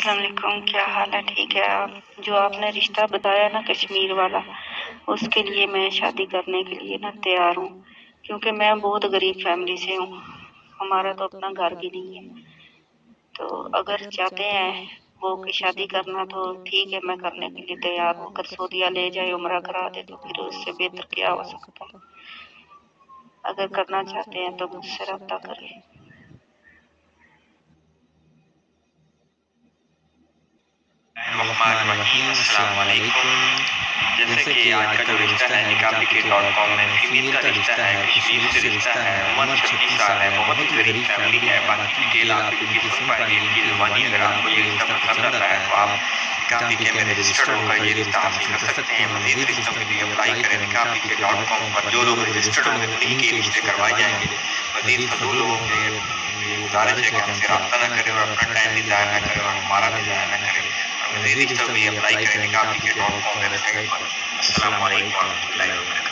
السلام علیکم، کیا حال ہے؟ ٹھیک ہے آپ؟ جو آپ نے رشتہ بتایا نا کشمیر والا، اس کے لیے میں شادی کرنے کے لیے نا تیار ہوں، کیونکہ میں بہت غریب فیملی سے ہوں، ہمارا تو اپنا گھر بھی نہیں ہے۔ تو اگر چاہتے ہیں وہ کہ شادی کرنا تو ٹھیک ہے، میں کرنے کے لیے تیار ہوں۔ اگر سعودیہ لے جائے عمرہ کرا دے تو پھر اس سے بہتر کیا ہو سکتا ہے۔ اگر کرنا چاہتے ہیں تو مجھ سے رابطہ کریں۔ الرحمن الرحیم، السلام علیکم۔ جیسے کہ آج کا جو رشتہ ہے nikaahpk.com میں فیمیل کا رشتہ ہے، کشمیر سے رشتہ ہے، عمر 36 سال ہے، بہت ہی غریب فیملی ہے۔ باقی ڈیٹیل آپ ان کی سن پائیں گے، ان کی زبانی۔ اگر آپ کو یہ رشتہ پسند آتا ہے تو آپ nikaahpk میں رجسٹرڈ ہو کر یہ رشتہ حاصل کر سکتے ہیں۔ مزید رشتوں کے لیے اپلائی کریں nikaahpk.com پر۔ جو لوگ رجسٹرڈ ہوں گے انہیں کے رشتے کروائے جائیں گے۔ مزید فضول لوگوں سے یہ گزارش ہے کہ ہم سے رابطہ نہ کریں اور اپنا ٹائم بھی ضائع نہ کریں اور ہمارا بھی ضائع نہ کریں۔ مزید رشتوں کے لیے اپلائی کریں nikaahpk.com ویب سائٹ پر۔ السلام علیکم ورحمۃ اللہ وبرکاتہ۔